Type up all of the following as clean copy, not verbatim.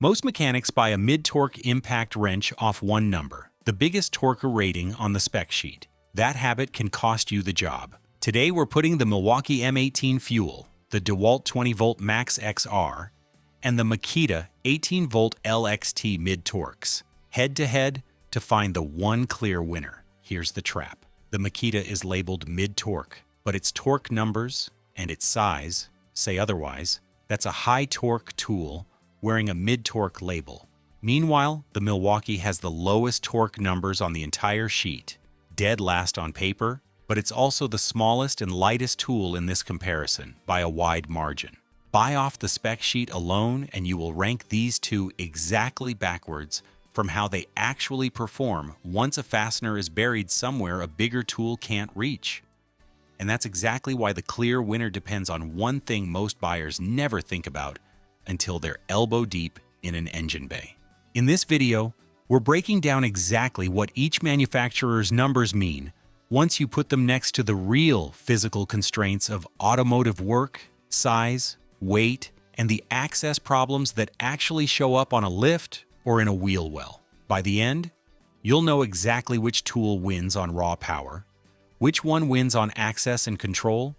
Most mechanics buy a mid-torque impact wrench off one number, the biggest torque rating on the spec sheet. That habit can cost you the job. Today we're putting the Milwaukee M18 Fuel, the DeWalt 20-volt Max XR, and the Makita 18-volt LXT mid-torques head-to-head to find the one clear winner. Here's the trap. The Makita is labeled mid-torque, but its torque numbers and its size say otherwise. That's a high-torque tool wearing a mid-torque label. Meanwhile, the Milwaukee has the lowest torque numbers on the entire sheet, dead last on paper, but it's also the smallest and lightest tool in this comparison by a wide margin. Buy off the spec sheet alone and you will rank these two exactly backwards from how they actually perform once a fastener is buried somewhere a bigger tool can't reach. And that's exactly why the clear winner depends on one thing most buyers never think about until they're elbow deep in an engine bay. In this video, we're breaking down exactly what each manufacturer's numbers mean once you put them next to the real physical constraints of automotive work, size, weight, and the access problems that actually show up on a lift or in a wheel well. By the end, you'll know exactly which tool wins on raw power, which one wins on access and control,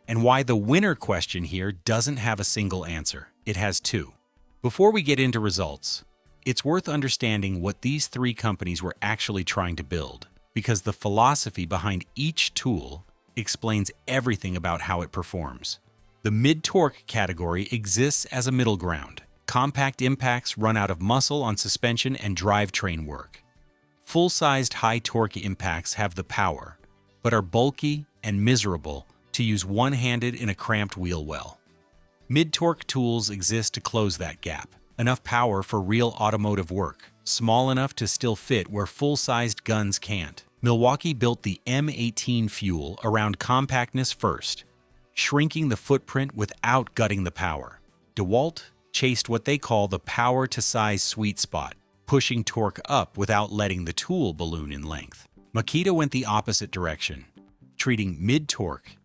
and why the winner question here doesn't have a single answer. It has two. Before we get into results, it's worth understanding what these three companies were actually trying to build, because the philosophy behind each tool explains everything about how it performs. The mid-torque category exists as a middle ground. Compact impacts run out of muscle on suspension and drivetrain work. Full-sized high-torque impacts have the power, but are bulky and miserable to use one-handed in a cramped wheel well. Mid-torque tools exist to close that gap. Enough power for real automotive work, small enough to still fit where full-sized guns can't. Milwaukee built the M18 Fuel around compactness first, shrinking the footprint without gutting the power. DeWalt chased what they call the power-to-size sweet spot, pushing torque up without letting the tool balloon in length. Makita went the opposite direction, treating mid-torque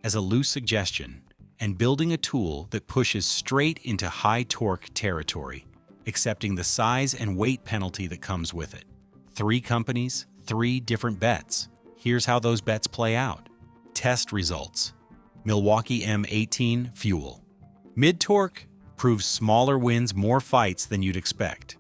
as a loose suggestion and building a tool that pushes straight into high-torque territory, accepting the size and weight penalty that comes with it. Three companies, three different bets. Here's how those bets play out. Test results. Milwaukee M18 Fuel. Mid-torque proves smaller wins more fights than you'd expect.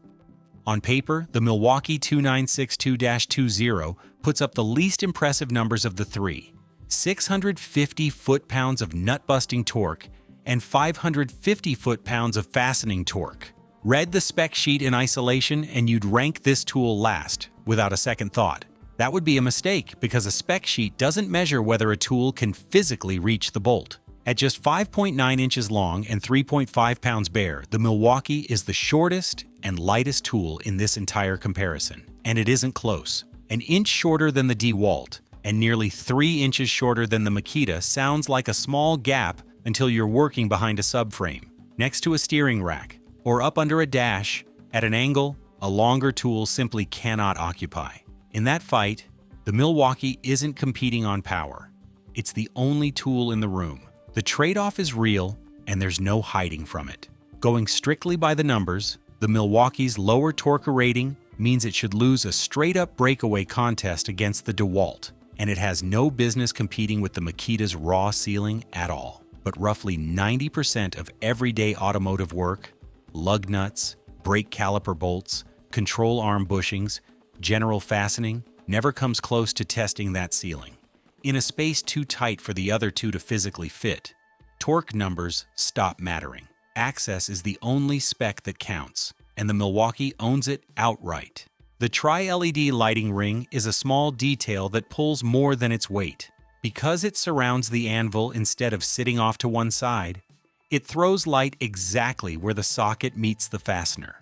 On paper, the Milwaukee 2962-20 puts up the least impressive numbers of the three: 650 foot-pounds of nut-busting torque and 550 foot-pounds of fastening torque. Read the spec sheet in isolation and you'd rank this tool last, without a second thought. That would be a mistake because a spec sheet doesn't measure whether a tool can physically reach the bolt. At just 5.9 inches long and 3.5 pounds bare, the Milwaukee is the shortest and lightest tool in this entire comparison. And it isn't close. An inch shorter than the DeWalt and nearly 3 inches shorter than the Makita sounds like a small gap until you're working behind a subframe, next to a steering rack, or up under a dash at an angle a longer tool simply cannot occupy. In that fight, the Milwaukee isn't competing on power. It's the only tool in the room. The trade-off is real, and there's no hiding from it. Going strictly by the numbers, the Milwaukee's lower torque rating means it should lose a straight-up breakaway contest against the DeWalt, and it has no business competing with the Makita's raw sealing at all. But roughly 90% of everyday automotive work, lug nuts, brake caliper bolts, control arm bushings, general fastening, never comes close to testing that sealing. In a space too tight for the other two to physically fit, torque numbers stop mattering. Access is the only spec that counts, and the Milwaukee owns it outright. The Tri-LED lighting ring is a small detail that pulls more than its weight. Because it surrounds the anvil instead of sitting off to one side, it throws light exactly where the socket meets the fastener,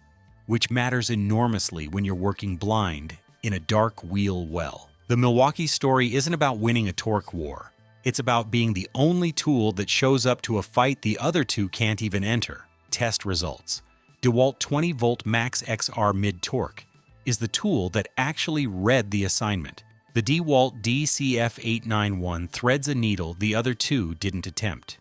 which matters enormously when you're working blind in a dark wheel well. The Milwaukee story isn't about winning a torque war. It's about being the only tool that shows up to a fight the other two can't even enter. Test results. DeWalt 20-volt Max XR mid-torque is the tool that actually read the assignment. The DeWalt DCF891 threads a needle the other two didn't attempt.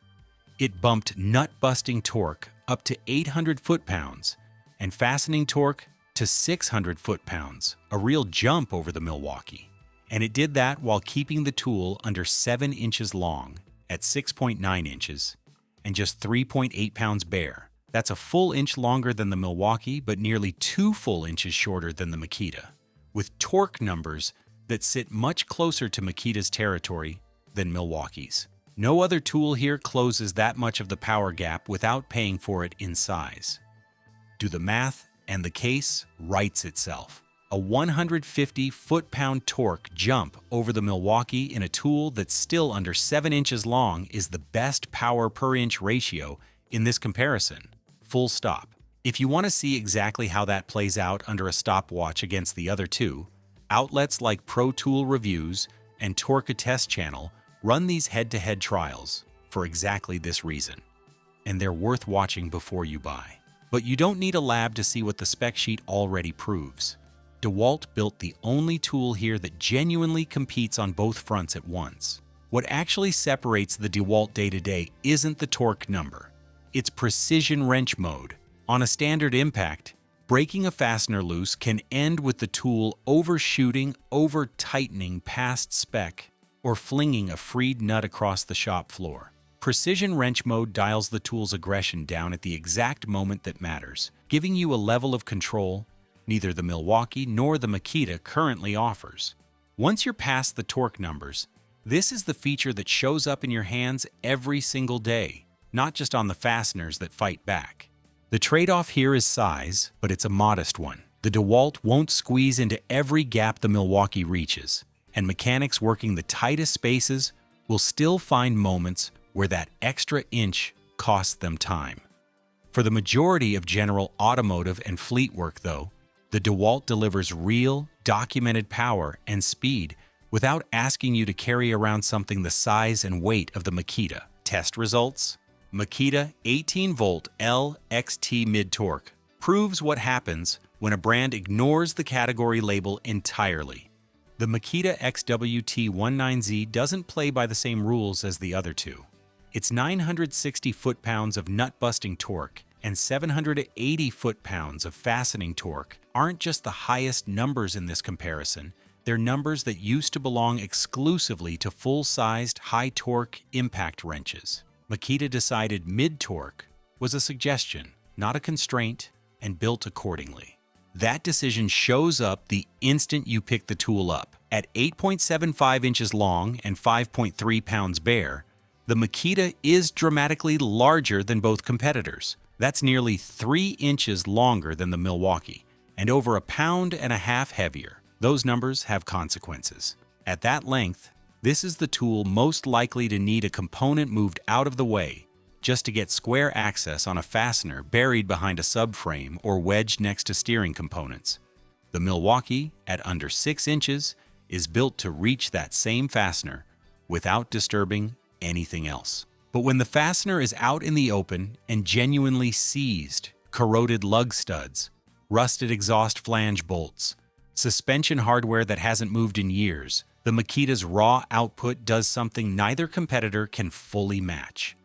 It bumped nut-busting torque up to 800 foot-pounds and fastening torque to 600 foot-pounds, a real jump over the Milwaukee. And it did that while keeping the tool under 7 inches long at 6.9 inches and just 3.8 pounds bare. That's a full inch longer than the Milwaukee, but nearly 2 full inches shorter than the Makita, with torque numbers that sit much closer to Makita's territory than Milwaukee's. No other tool here closes that much of the power gap without paying for it in size. Do the math, and the case writes itself. A 150 foot-pound torque jump over the Milwaukee in a tool that's still under 7 inches long is the best power per inch ratio in this comparison. Full stop. If you want to see exactly how that plays out under a stopwatch against the other two, outlets like Pro Tool Reviews and Torque Test Channel run these head-to-head trials for exactly this reason. And they're worth watching before you buy. But you don't need a lab to see what the spec sheet already proves. DeWalt built the only tool here that genuinely competes on both fronts at once. What actually separates the DeWalt day-to-day isn't the torque number. It's precision wrench mode. On a standard impact, breaking a fastener loose can end with the tool overshooting, over-tightening past spec, or flinging a freed nut across the shop floor. Precision wrench mode dials the tool's aggression down at the exact moment that matters, giving you a level of control neither the Milwaukee nor the Makita currently offers. Once you're past the torque numbers, this is the feature that shows up in your hands every single day, not just on the fasteners that fight back. The trade-off here is size, but it's a modest one. The DeWalt won't squeeze into every gap the Milwaukee reaches, and mechanics working the tightest spaces will still find moments where that extra inch costs them time. For the majority of general automotive and fleet work, though, the DeWalt delivers real, documented power and speed without asking you to carry around something the size and weight of the Makita. Test results? Makita 18-volt LXT mid-torque proves what happens when a brand ignores the category label entirely. The Makita XWT-19Z doesn't play by the same rules as the other two. Its 960 foot-pounds of nut-busting torque and 780 foot-pounds of fastening torque aren't just the highest numbers in this comparison, they're numbers that used to belong exclusively to full-sized, high-torque impact wrenches. Makita decided mid-torque was a suggestion, not a constraint, and built accordingly. That decision shows up the instant you pick the tool up. At 8.75 inches long and 5.3 pounds bare, the Makita is dramatically larger than both competitors. That's nearly 3 inches longer than the Milwaukee, and over 1.5 pounds heavier. Those numbers have consequences. At that length, this is the tool most likely to need a component moved out of the way just to get square access on a fastener buried behind a subframe or wedged next to steering components. The Milwaukee, at under 6 inches, is built to reach that same fastener without disturbing anything else. But when the fastener is out in the open and genuinely seized, corroded lug studs, rusted exhaust flange bolts, suspension hardware that hasn't moved in years, the Makita's raw output does something neither competitor can fully match.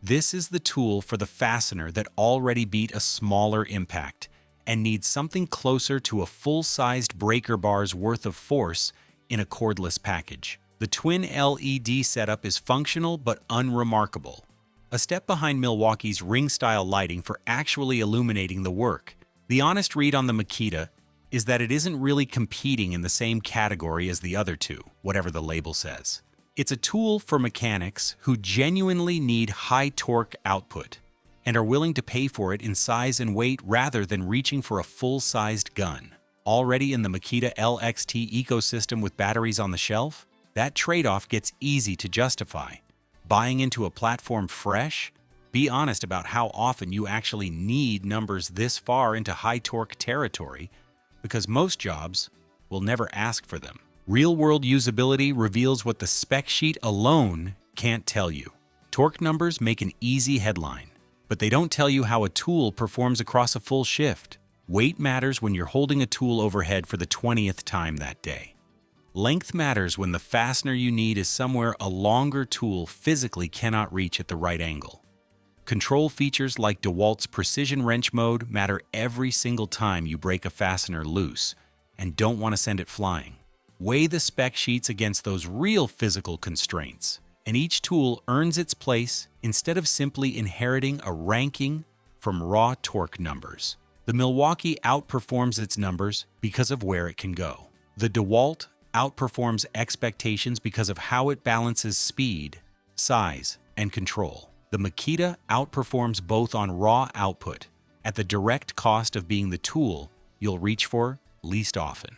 This is the tool for the fastener that already beat a smaller impact and needs something closer to a full-sized breaker bar's worth of force in a cordless package. The twin LED setup is functional but unremarkable, a step behind Milwaukee's ring-style lighting for actually illuminating the work. The honest read on the Makita is that it isn't really competing in the same category as the other two, whatever the label says. It's a tool for mechanics who genuinely need high torque output and are willing to pay for it in size and weight rather than reaching for a full-sized gun. Already in the Makita LXT ecosystem with batteries on the shelf, that trade-off gets easy to justify. Buying into a platform fresh? Be honest about how often you actually need numbers this far into high-torque territory, because most jobs will never ask for them. Real-world usability reveals what the spec sheet alone can't tell you. Torque numbers make an easy headline, but they don't tell you how a tool performs across a full shift. Weight matters when you're holding a tool overhead for the 20th time that day. Length matters when the fastener you need is somewhere a longer tool physically cannot reach at the right angle. Control features like DeWalt's precision wrench mode matter every single time you break a fastener loose and don't want to send it flying. Weigh the spec sheets against those real physical constraints, and each tool earns its place instead of simply inheriting a ranking from raw torque numbers. The Milwaukee outperforms its numbers because of where it can go. The DeWalt outperforms expectations because of how it balances speed, size, and control. The Makita outperforms both on raw output, at the direct cost of being the tool you'll reach for least often.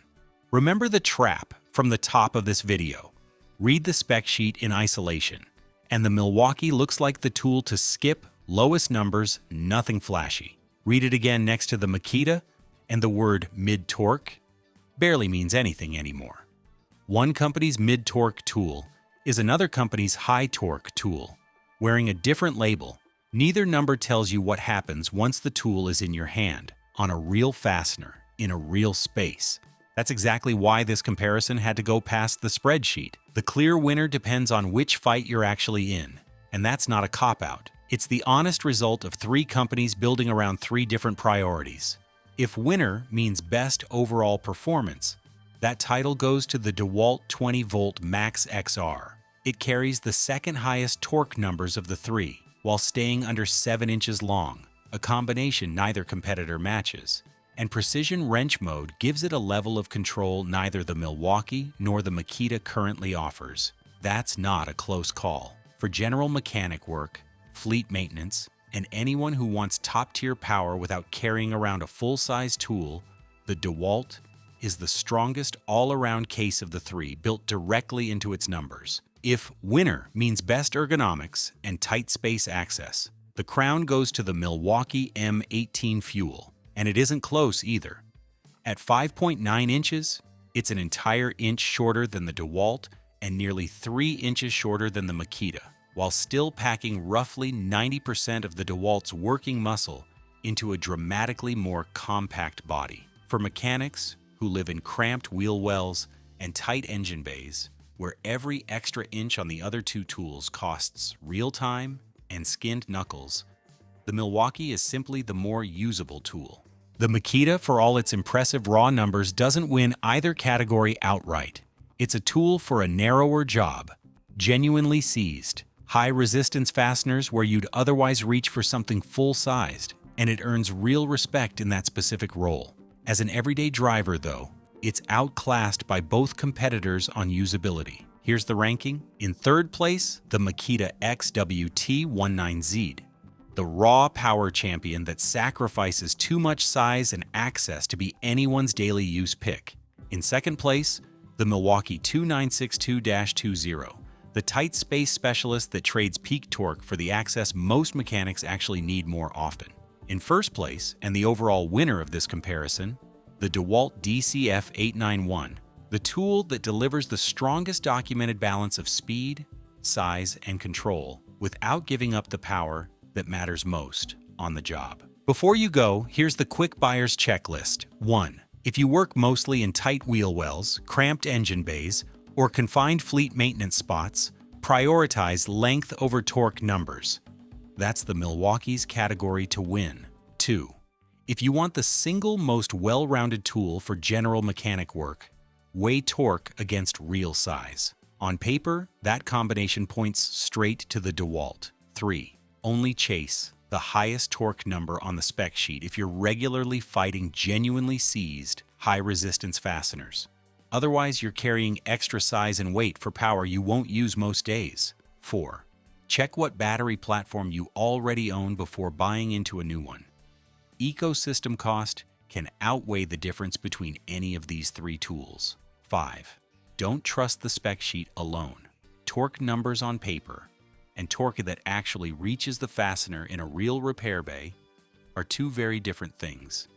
Remember the trap from the top of this video. Read the spec sheet in isolation, and the Milwaukee looks like the tool to skip, lowest numbers, nothing flashy. Read it again next to the Makita, and the word mid-torque barely means anything anymore. One company's mid-torque tool is another company's high-torque tool. Wearing a different label, neither number tells you what happens once the tool is in your hand, on a real fastener, in a real space. That's exactly why this comparison had to go past the spreadsheet. The clear winner depends on which fight you're actually in, and that's not a cop-out. It's the honest result of three companies building around three different priorities. If winner means best overall performance, that title goes to the DeWalt 20-volt Max XR. It carries the second highest torque numbers of the three, while staying under 7 inches long, a combination neither competitor matches. And precision wrench mode gives it a level of control neither the Milwaukee nor the Makita currently offers. That's not a close call. For general mechanic work, fleet maintenance, and anyone who wants top-tier power without carrying around a full-size tool, the DeWalt is the strongest all-around case of the three, built directly into its numbers. If winner means best ergonomics and tight space access, the crown goes to the Milwaukee M18 Fuel, and it isn't close either. At 5.9 inches, it's an entire inch shorter than the DeWalt and nearly 3 inches shorter than the Makita, while still packing roughly 90% of the DeWalt's working muscle into a dramatically more compact body. For mechanics who live in cramped wheel wells and tight engine bays, where every extra inch on the other two tools costs real time and skinned knuckles, the Milwaukee is simply the more usable tool. The Makita, for all its impressive raw numbers, doesn't win either category outright. It's a tool for a narrower job, genuinely seized, high-resistance fasteners where you'd otherwise reach for something full-sized, and it earns real respect in that specific role. As an everyday driver, though, it's outclassed by both competitors on usability. Here's the ranking. In third place, the Makita XWT-19Z, the raw power champion that sacrifices too much size and access to be anyone's daily use pick. In second place, the Milwaukee 2962-20, the tight space specialist that trades peak torque for the access most mechanics actually need more often. In first place, and the overall winner of this comparison, the DeWalt DCF-891, the tool that delivers the strongest documented balance of speed, size, and control without giving up the power that matters most on the job. Before you go, here's the quick buyer's checklist. 1. If you work mostly in tight wheel wells, cramped engine bays, or confined fleet maintenance spots, prioritize length over torque numbers. That's the Milwaukee's category to win. 2. If you want the single most well-rounded tool for general mechanic work, weigh torque against real size. On paper, that combination points straight to the DeWalt. 3. Only chase the highest torque number on the spec sheet if you're regularly fighting genuinely seized, high-resistance fasteners. Otherwise, you're carrying extra size and weight for power you won't use most days. 4. Check what battery platform you already own before buying into a new one. Ecosystem cost can outweigh the difference between any of these three tools. 5. Don't trust the spec sheet alone. Torque numbers on paper and torque that actually reaches the fastener in a real repair bay are two very different things.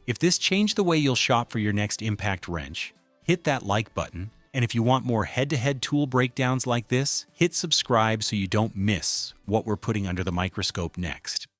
If this changed the way you'll shop for your next impact wrench, hit that like button, and if you want more head-to-head tool breakdowns like this, hit subscribe so you don't miss what we're putting under the microscope next.